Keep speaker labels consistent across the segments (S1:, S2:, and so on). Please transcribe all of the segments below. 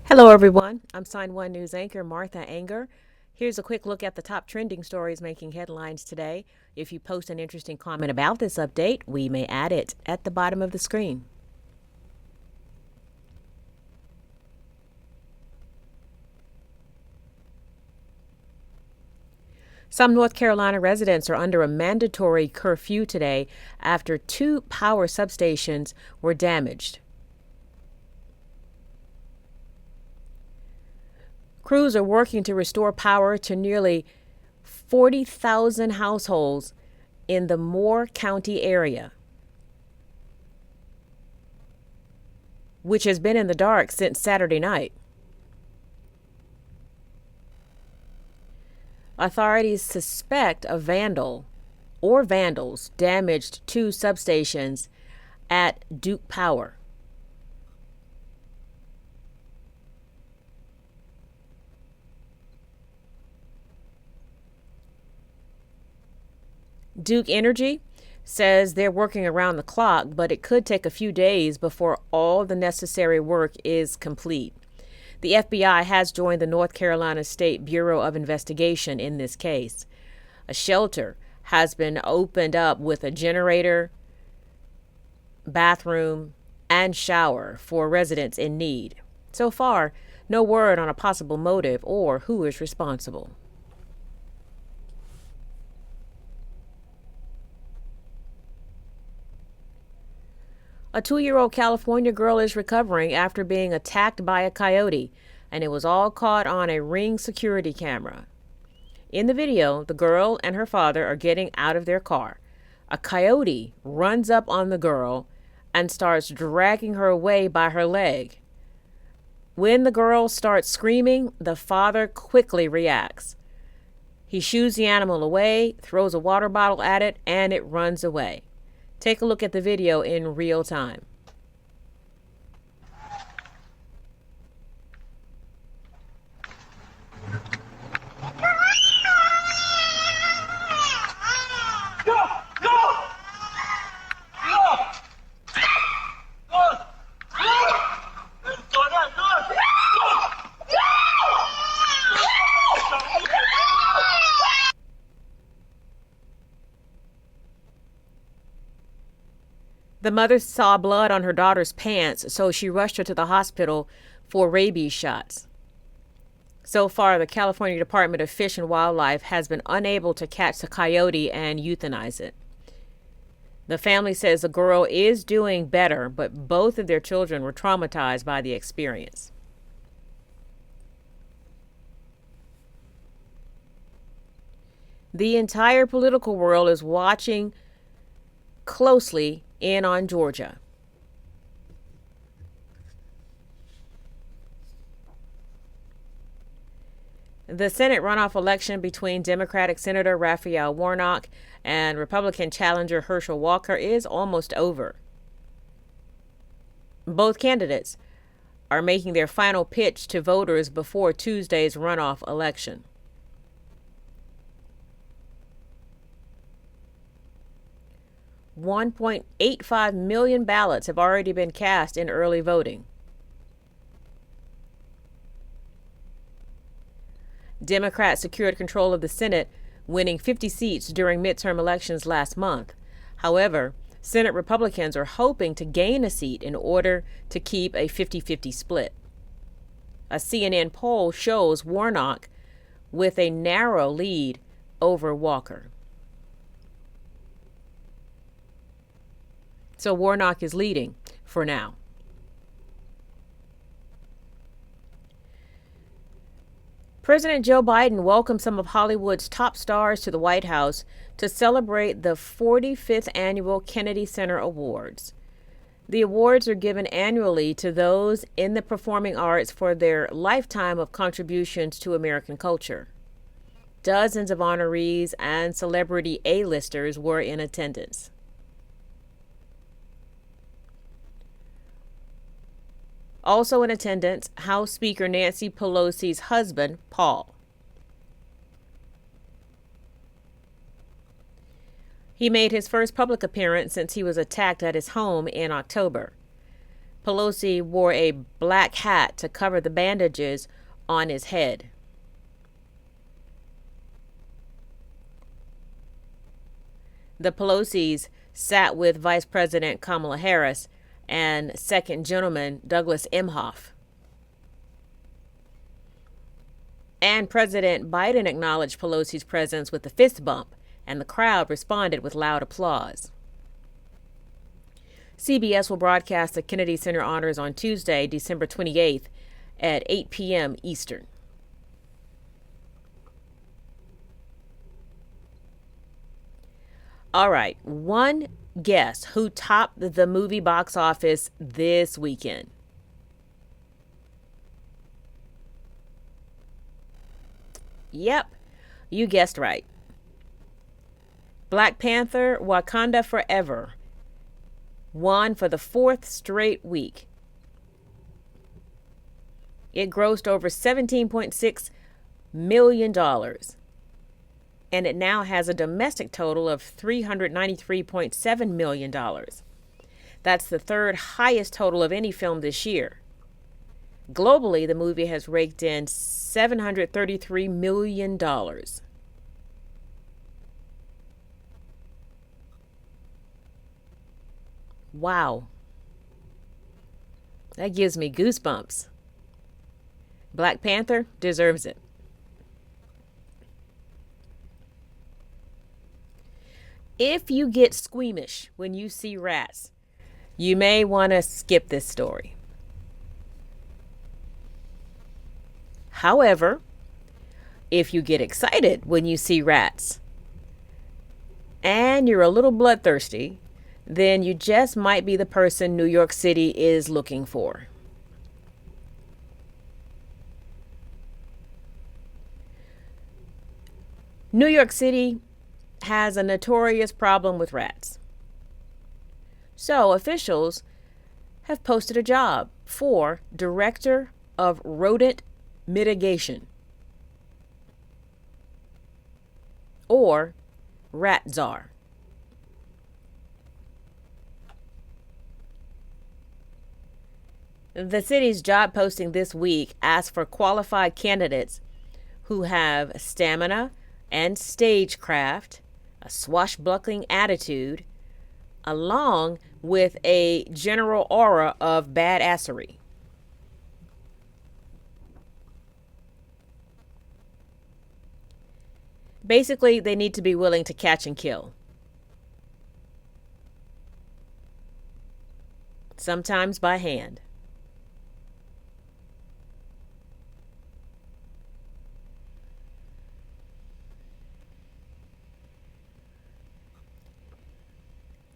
S1: Hello, everyone. I'm Sign1News anchor Martha Anger. Here's a quick look at the top trending stories making headlines today. If you post an interesting comment about this update, we may add it at the bottom of the screen. Some North Carolina residents are under a mandatory curfew today after two power substations were damaged. Crews are working to restore power to nearly 40,000 households in the Moore County area, which has been in the dark since Saturday night. Authorities suspect a vandal or vandals damaged two substations at Duke Power. Duke Energy says they're working around the clock, but it could take a few days before all the necessary work is complete. The FBI has joined the North Carolina State Bureau of Investigation in this case. A shelter has been opened up with a generator, bathroom, and shower for residents in need. So far, no word on a possible motive or who is responsible. A 2-year-old California girl is recovering after being attacked by a coyote, and it was all caught on a Ring security camera. In the video, the girl and her father are getting out of their car. A coyote runs up on the girl and starts dragging her away by her leg. When the girl starts screaming, the father quickly reacts. He shoos the animal away, throws a water bottle at it, and it runs away. Take a look at the video in real time. The mother saw blood on her daughter's pants, so she rushed her to the hospital for rabies shots. So far, the California Department of Fish and Wildlife has been unable to catch the coyote and euthanize it. The family says the girl is doing better, but both of their children were traumatized by the experience. The entire political world is watching closely in on Georgia. The Senate runoff election between Democratic Senator Raphael Warnock and Republican challenger Herschel Walker is almost over. Both candidates are making their final pitch to voters before Tuesday's runoff election. $1.85 million ballots have already been cast in early voting. Democrats secured control of the Senate, winning 50 seats during midterm elections last month. However, Senate Republicans are hoping to gain a seat in order to keep a 50-50 split. A CNN poll shows Warnock with a narrow lead over Walker. So Warnock is leading for now. President Joe Biden welcomed some of Hollywood's top stars to the White House to celebrate the 45th annual Kennedy Center Awards. The awards are given annually to those in the performing arts for their lifetime of contributions to American culture. Dozens of honorees and celebrity A-listers were in attendance. Also in attendance, House Speaker Nancy Pelosi's husband, Paul. He made his first public appearance since he was attacked at his home in October. Pelosi wore a black hat to cover the bandages on his head. The Pelosi's sat with Vice President Kamala Harris and Second Gentleman Douglas Emhoff. And President Biden acknowledged Pelosi's presence with a fist bump, and the crowd responded with loud applause. CBS will broadcast the Kennedy Center Honors on Tuesday, December 28th at 8 p.m. Eastern. All right, one guess who topped the movie box office this weekend? Yep, you guessed right. Black Panther: Wakanda Forever won for the fourth straight week. It grossed over $17.6 million. And it now has a domestic total of $393.7 million. That's the third highest total of any film this year. Globally, the movie has raked in $733 million. Wow. That gives me goosebumps. Black Panther deserves it. If you get squeamish when you see rats, you may want to skip this story. However, if you get excited when you see rats and you're a little bloodthirsty, then you just might be the person New York City is looking for. New York City has a notorious problem with rats. So officials have posted a job for Director of Rodent Mitigation, or Rat Czar. The city's job posting this week asked for qualified candidates who have stamina and stagecraft, a swashbuckling attitude, along with a general aura of badassery. Basically, they need to be willing to catch and kill. Sometimes by hand.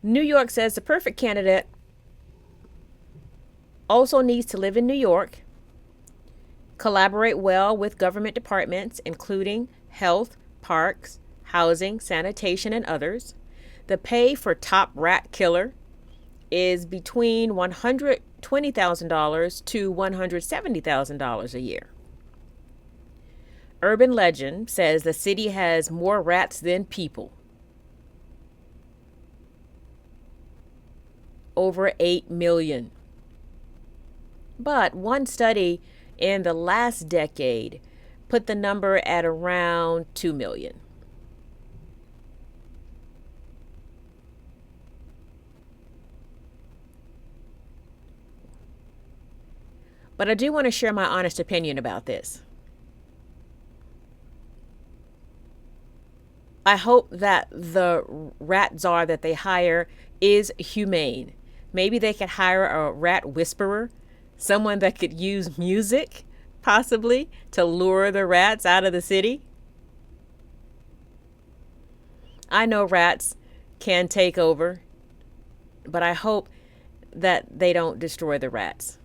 S1: New York says the perfect candidate also needs to live in New York, collaborate well with government departments, including health, parks, housing, sanitation, and others. The pay for top rat killer is between $120,000 to $170,000 a year. Urban legend says the city has more rats than people. Over 8 million. But one study in the last decade put the number at around 2 million. But I do want to share my honest opinion about this. I hope that the rat czar that they hire is humane. Maybe they could hire a rat whisperer, someone that could use music, possibly, to lure the rats out of the city. I know rats can take over, but I hope that they don't destroy the rats.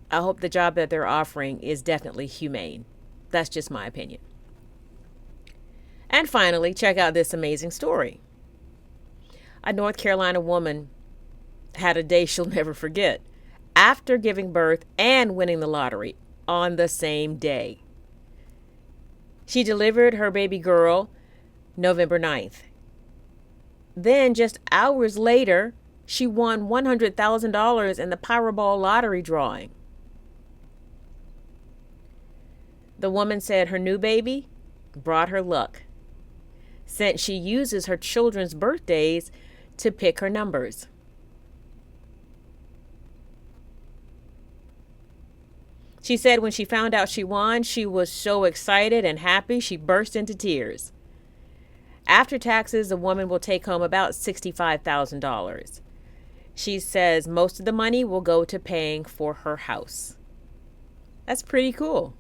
S1: I hope the job that they're offering is definitely humane. That's just my opinion. And finally, check out this amazing story. A North Carolina woman had a day she'll never forget after giving birth and winning the lottery on the same day. She delivered her baby girl November 9th. Then just hours later, she won $100,000 in the Powerball lottery drawing. The woman said her new baby brought her luck, since she uses her children's birthdays to pick her numbers. She said when she found out she won, she was so excited and happy she burst into tears. After taxes, the woman will take home about $65,000. She says most of the money will go to paying for her house. That's pretty cool.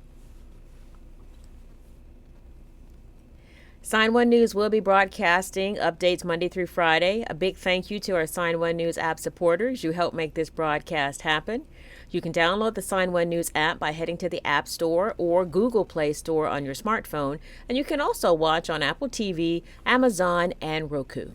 S1: Sign1News will be broadcasting updates Monday through Friday. A big thank you to our Sign1News app supporters. You help make this broadcast happen. You can download the Sign1News app by heading to the App Store or Google Play Store on your smartphone. And you can also watch on Apple TV, Amazon, and Roku.